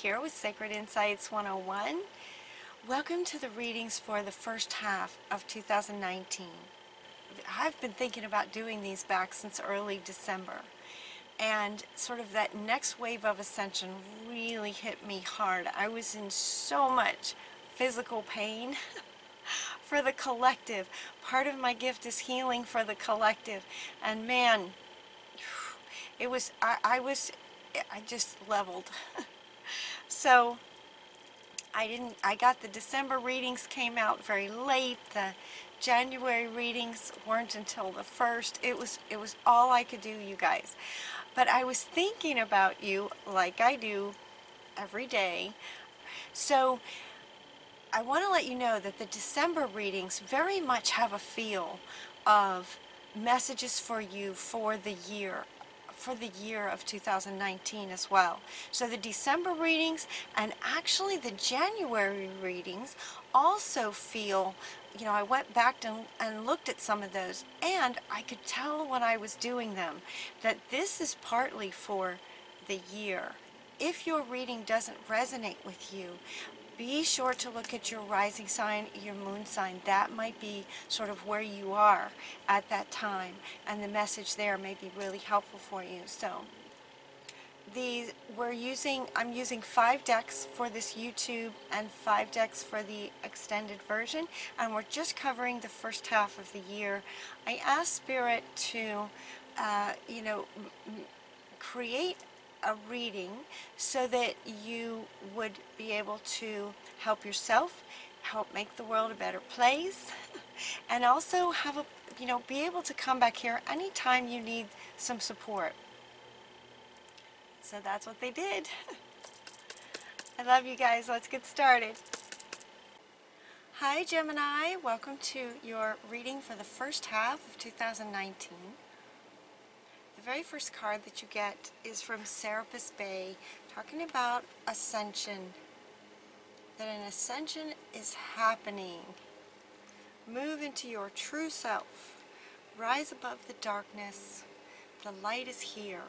here with Sacred Insights 101. Welcome to the readings for the first half of 2019. I've been thinking about doing these back since early December, and sort of that next wave of ascension really hit me hard. I was in so much physical pain for the collective. Part of my gift is healing for the collective, and man, it was I just leveled. So I got the December readings came out very late. The January readings weren't until the 1st. It was all I could do, you guys. But I was thinking about you like I do every day. So I want to let you know that the December readings very much have a feel of messages for you for the year of 2019 as well. So the December readings and actually the January readings also feel, I went back and looked at some of those, and I could tell when I was doing them that this is partly for the year. If your reading doesn't resonate with you, be sure to look at your rising sign, your moon sign. That might be sort of where you are at that time, and the message there may be really helpful for you. So I'm using 5 decks for this YouTube and 5 decks for the extended version, and we're just covering the first half of the year. I asked Spirit to create a reading so that you would be able to help yourself, help make the world a better place, and also have be able to come back here anytime you need some support. So that's what they did. I love you guys. Let's get started. Hi Gemini, welcome to your reading for the first half of 2019. The very first card that you get is from Serapis Bay, talking about ascension. That an ascension is happening. Move into your true self. Rise above the darkness. The light is here.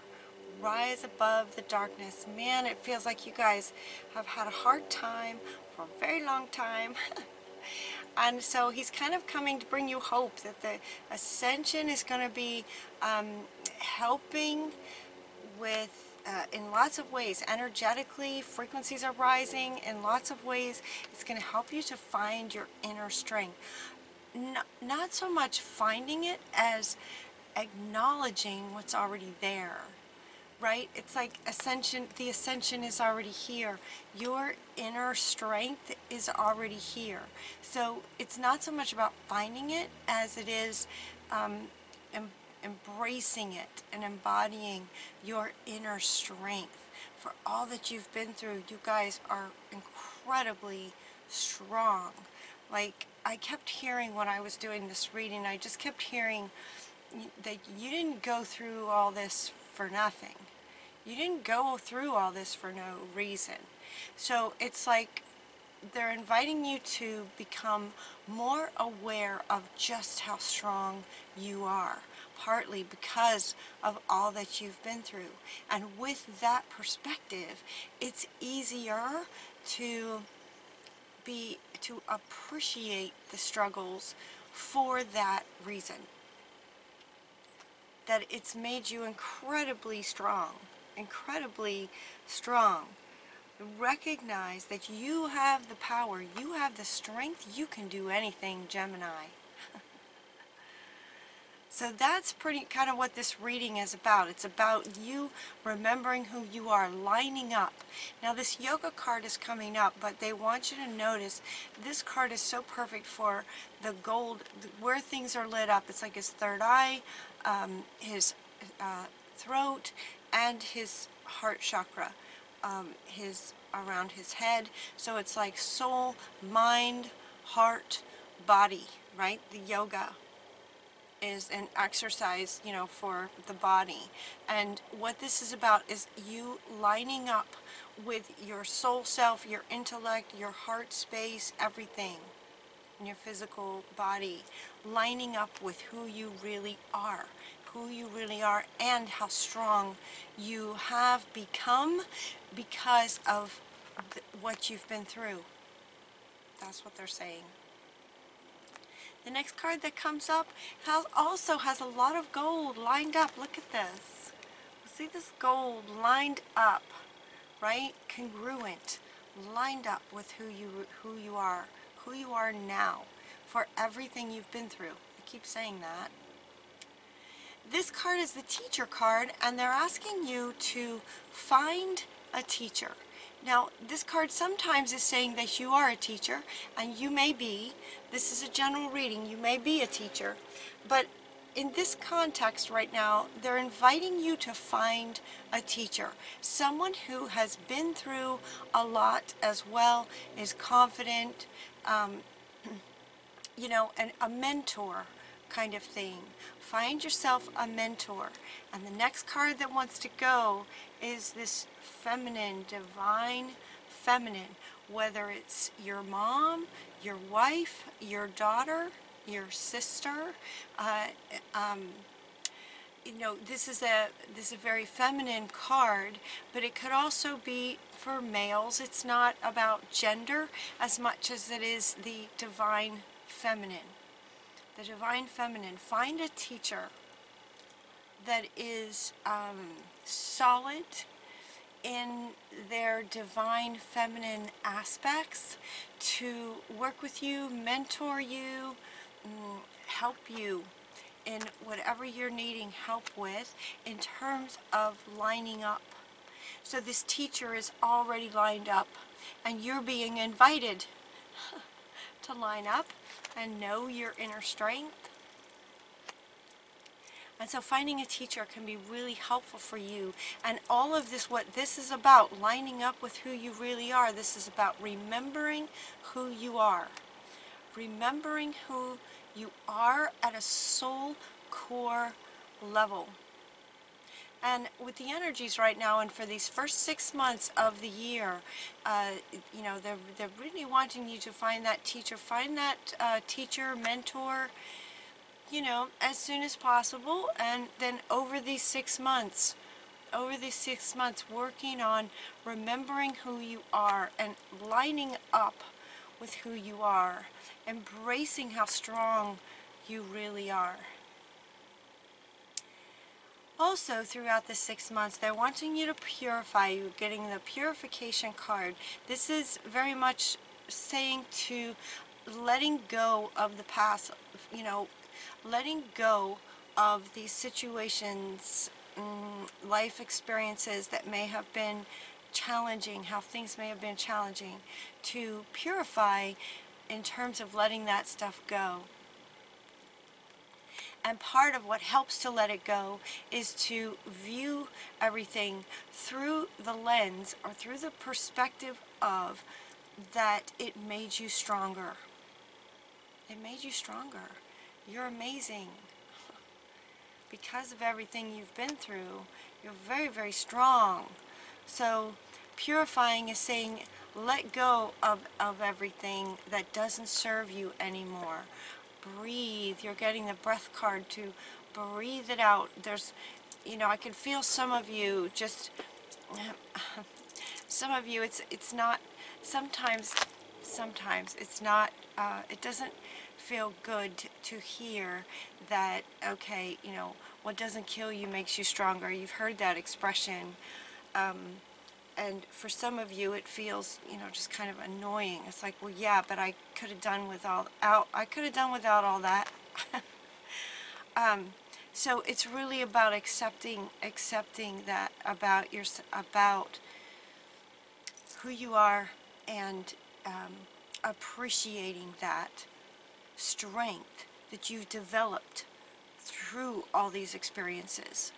Rise above the darkness. Man, it feels like you guys have had a hard time for a very long time. And so he's kind of coming to bring you hope that the ascension is going to be helping with in lots of ways. Energetically, frequencies are rising in lots of ways. It's going to help you to find your inner strength. Not so much finding it as acknowledging what's already there. Right? It's like ascension, the ascension is already here. Your inner strength is already here. So it's not so much about finding it as it is embracing it and embodying your inner strength. For all that you've been through, you guys are incredibly strong. Like, I kept hearing when I was doing this reading, I just kept hearing that you didn't go through all this for nothing. You didn't go through all this for no reason. So it's like they're inviting you to become more aware of just how strong you are, partly because of all that you've been through. And with that perspective, it's easier to appreciate the struggles for that reason. That it's made you incredibly strong. Incredibly strong. Recognize that you have the power, you have the strength, you can do anything, Gemini. So that's pretty kind of what this reading is about. It's about you remembering who you are, lining up. Now this yoga card is coming up, but they want you to notice this card is so perfect for the gold, where things are lit up. It's like his third eye, his throat, and his heart chakra, around his head. So it's like soul, mind, heart, body, right? The yoga is an exercise, for the body. And what this is about is you lining up with your soul self, your intellect, your heart space, everything in your physical body, lining up with who you really are. And how strong you have become because of what you've been through. That's what they're saying. The next card that comes up also has a lot of gold lined up. Look at this. See this gold lined up, right? Congruent, lined up with who you are now, for everything you've been through. I keep saying that. This card is the teacher card, and they're asking you to find a teacher. Now, this card sometimes is saying that you are a teacher, and you may be. This is a general reading. You may be a teacher. But in this context right now, they're inviting you to find a teacher. Someone who has been through a lot as well, is confident, you know, and a mentor kind of thing. Find yourself a mentor. And the next card that wants to go is this feminine, divine feminine, whether it's your mom, your wife, your daughter, your sister. You know, this is a very feminine card, but it could also be for males. It's not about gender as much as it is the divine feminine. The divine feminine. Find a teacher that is solid in their divine feminine aspects to work with you, mentor you, help you in whatever you're needing help with in terms of lining up. So this teacher is already lined up, and you're being invited to line up and know your inner strength. And so finding a teacher can be really helpful for you. And all of this, what this is about, lining up with who you really are, this is about remembering who you are. Remembering who you are at a soul core level. And with the energies right now, and for these first 6 months of the year, you know, they're really wanting you to find that teacher, teacher, mentor, you know, as soon as possible. And then over these 6 months, working on remembering who you are and lining up with who you are, embracing how strong you really are. Also, throughout the 6 months, they're wanting you to purify. You're getting the purification card. This is very much saying to letting go of the past, you know, letting go of these situations, life experiences that may have been challenging, how things may have been challenging, to purify in terms of letting that stuff go. And part of what helps to let it go is to view everything through the lens or through the perspective of that it made you stronger. It made you stronger. You're amazing. Because of everything you've been through, you're very, very strong. So purifying is saying let go of everything that doesn't serve you anymore. Breathe. You're getting the breath card to breathe it out. There's, you know, I can feel some of you just, some of you, it's not, sometimes it's not, it doesn't feel good to hear that, okay, you know, what doesn't kill you makes you stronger. You've heard that expression. And for some of you, it feels, you know, just kind of annoying. It's like, well, yeah, but I could have done without all that. So it's really about accepting that about who you are, and appreciating that strength that you've developed through all these experiences.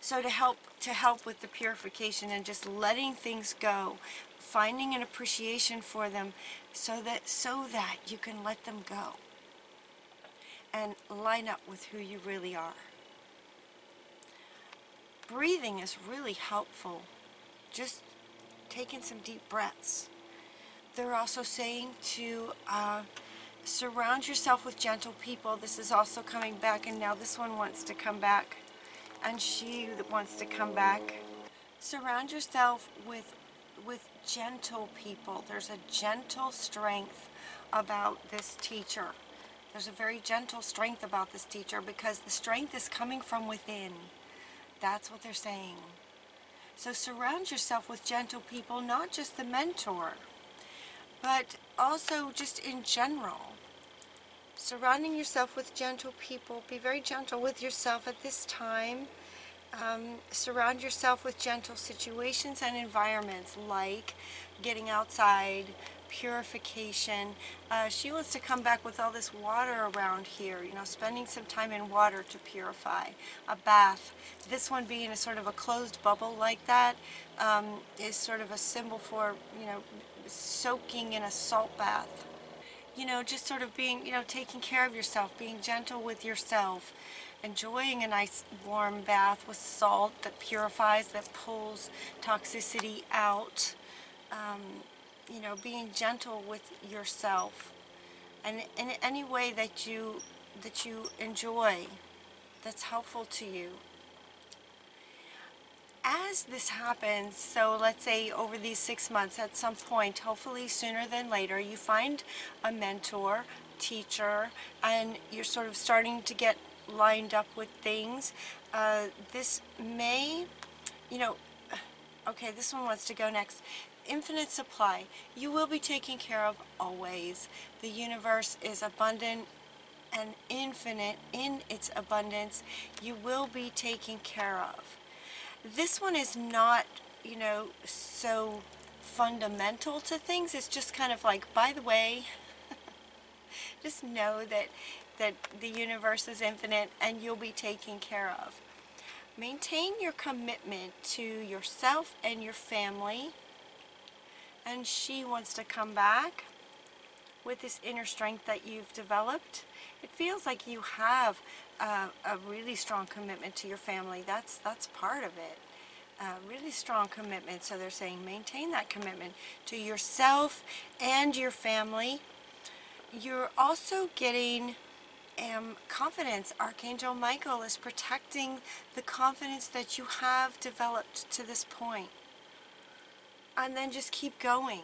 So to help with the purification and just letting things go, finding an appreciation for them so that you can let them go and line up with who you really are. Breathing is really helpful. Just taking some deep breaths. They're also saying to surround yourself with gentle people. This is also coming back, and now this one wants to come back. And she wants to come back. Surround yourself with with gentle people. There's a gentle strength about this teacher. There's a very gentle strength about this teacher because the strength is coming from within. That's what they're saying. So surround yourself with gentle people, not just the mentor, but also just in general. Surrounding yourself with gentle people. Be very gentle with yourself at this time. Surround yourself with gentle situations and environments, like getting outside, purification. She wants to come back with all this water around here, you know, spending some time in water to purify. A bath. This one being a sort of a closed bubble like that is sort of a symbol for, you know, soaking in a salt bath. You know, just sort of being, you know, taking care of yourself, being gentle with yourself, enjoying a nice warm bath with salt that purifies, that pulls toxicity out. You know, being gentle with yourself, and in any way that you enjoy, that's helpful to you. As this happens, so let's say over these 6 months, at some point, hopefully sooner than later, you find a mentor, teacher, and you're sort of starting to get lined up with things. This may, you know, okay, this one wants to go next. Infinite supply. You will be taken care of always. The universe is abundant and infinite in its abundance. You will be taken care of. This one is not, you know, so fundamental to things. It's just kind of like, by the way, just know that the universe is infinite and you'll be taken care of. Maintain your commitment to yourself and your family. And she wants to come back with this inner strength that you've developed. It feels like you have a really strong commitment to your family. That's part of it. Really strong commitment. So they're saying maintain that commitment to yourself and your family. You're also getting confidence. Archangel Michael is protecting the confidence that you have developed to this point. And then just keep going.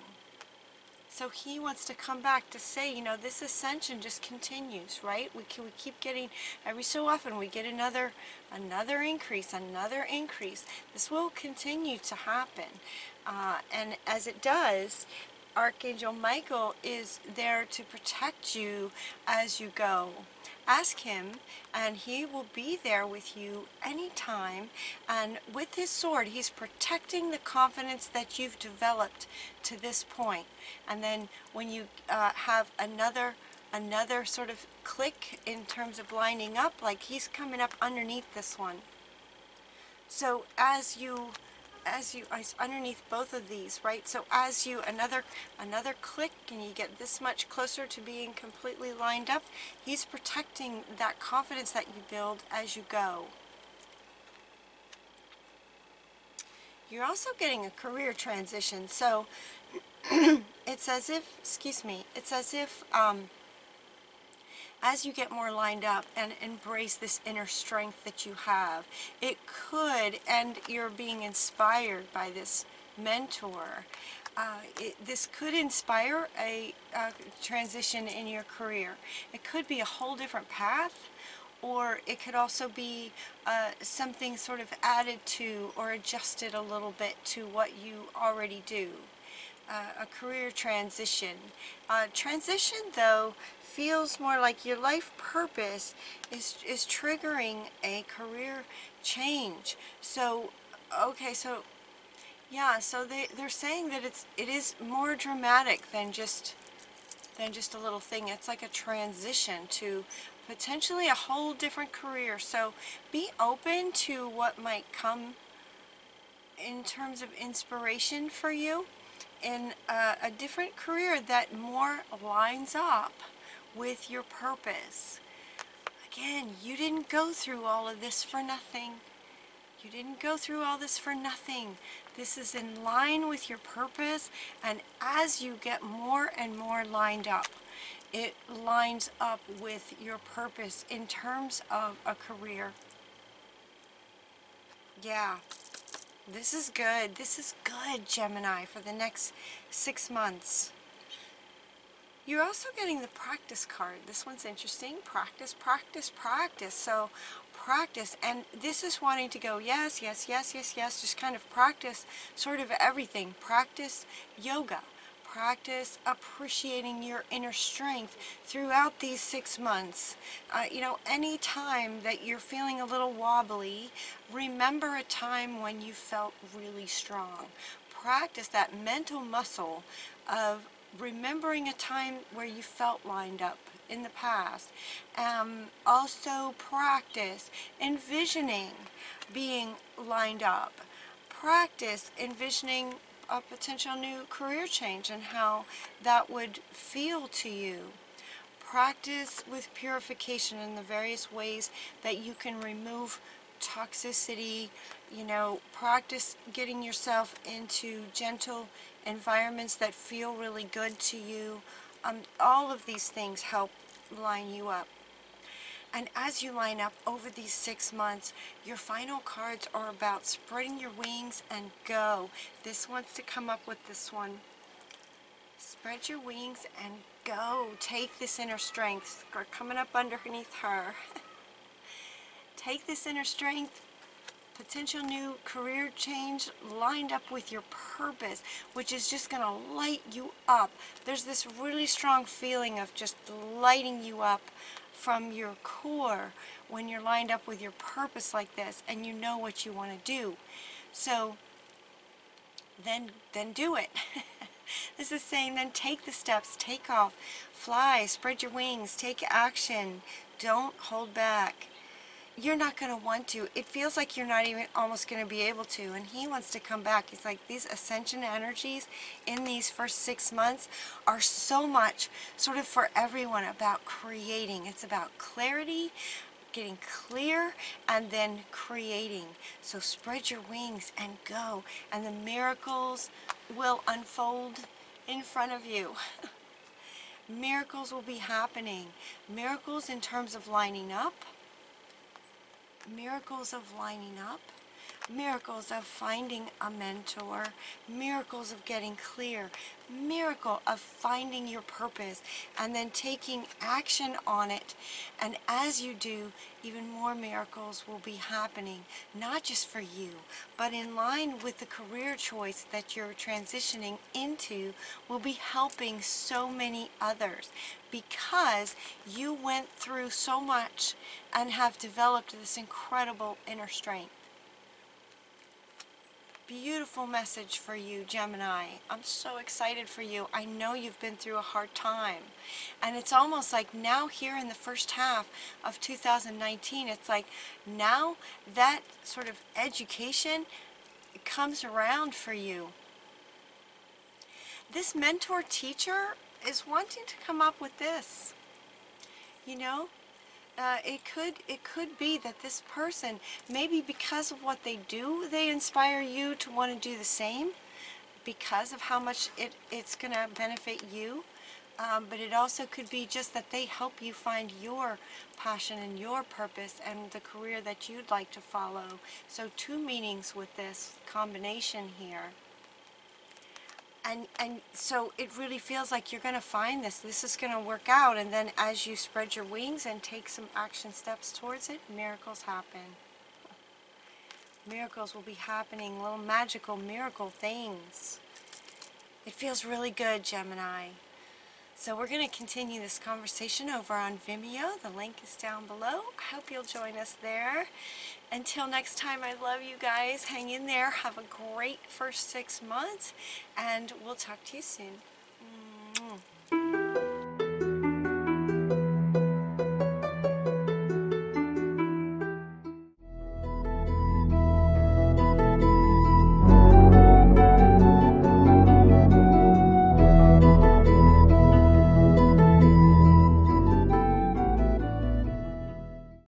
So he wants to come back to say, you know, this ascension just continues, right? We keep getting, every so often we get another increase, another increase. This will continue to happen. And as it does, Archangel Michael is there to protect you as you go. Ask him, and he will be there with you anytime. And with his sword, he's protecting the confidence that you've developed to this point. And then when you have another sort of click in terms of lining up, like he's coming up underneath this one. So as underneath both of these, right? So as you, another click, and you get this much closer to being completely lined up, he's protecting that confidence that you build as you go. You're also getting a career transition. So it's as if, it's as if as you get more lined up and embrace this inner strength that you have, it could, and you're being inspired by this mentor, this could inspire a transition in your career. It could be a whole different path, or it could also be something sort of added to or adjusted a little bit to what you already do. A career transition. Transition, though, feels more like your life purpose is triggering a career change. So, okay, so yeah, so they're saying that it is more dramatic than just a little thing. It's like a transition to potentially a whole different career. So be open to what might come in terms of inspiration for you in a different career that more lines up with your purpose. Again, you didn't go through all of this for nothing. You didn't go through all this for nothing. This is in line with your purpose, and as you get more and more lined up, it lines up with your purpose in terms of a career. Yeah. This is good. This is good, Gemini, for the next 6 months. You're also getting the practice card. This one's interesting. Practice, practice, practice. So practice, and this is wanting to go yes, yes, yes, yes, yes, just kind of practice sort of everything. Practice yoga. Practice appreciating your inner strength throughout these 6 months. You know, any time that you're feeling a little wobbly, remember a time when you felt really strong. Practice that mental muscle of remembering a time where you felt lined up in the past. Also practice envisioning being lined up. Practice envisioning a potential new career change and how that would feel to you. Practice with purification in the various ways that you can remove toxicity. You know, practice getting yourself into gentle environments that feel really good to you. All of these things help line you up. And as you line up over these 6 months, your final cards are about spreading your wings and go. This wants to come up with this one. Spread your wings and go. Take this inner strength. We're coming up underneath her. Take this inner strength, potential new career change lined up with your purpose, which is just going to light you up. There's this really strong feeling of just lighting you up from your core when you're lined up with your purpose like this and you know what you want to do. So then do it. This is saying then take the steps, take off, fly, spread your wings, take action, don't hold back. You're not going to want to. It feels like you're not even almost going to be able to, and he wants to come back. He's like, these ascension energies in these first 6 months are so much sort of for everyone about creating. It's about clarity, getting clear, and then creating. So spread your wings and go, and the miracles will unfold in front of you. Miracles will be happening. Miracles in terms of lining up. Miracles of lining up, miracles of finding a mentor, miracles of getting clear, miracle of finding your purpose and then taking action on it. And as you do, even more miracles will be happening, not just for you, but in line with the career choice that you're transitioning into, will be helping so many others because you went through so much and have developed this incredible inner strength. Beautiful message for you, Gemini. I'm so excited for you. I know you've been through a hard time. And it's almost like now here in the first half of 2019, it's like now that sort of education comes around for you. This mentor teacher is wanting to come up with this. You know? It could be that this person, maybe because of what they do, they inspire you to want to do the same because of how much it's going to benefit you. But it also could be just that they help you find your passion and your purpose and the career that you'd like to follow. So 2 meanings with this combination here. And so it really feels like you're going to find this. This is going to work out. And then as you spread your wings and take some action steps towards it, miracles happen. Miracles will be happening, little magical miracle things. It feels really good, Gemini. So we're going to continue this conversation over on Vimeo. The link is down below. I hope you'll join us there. Until next time, I love you guys. Hang in there. Have a great first 6 months, and we'll talk to you soon.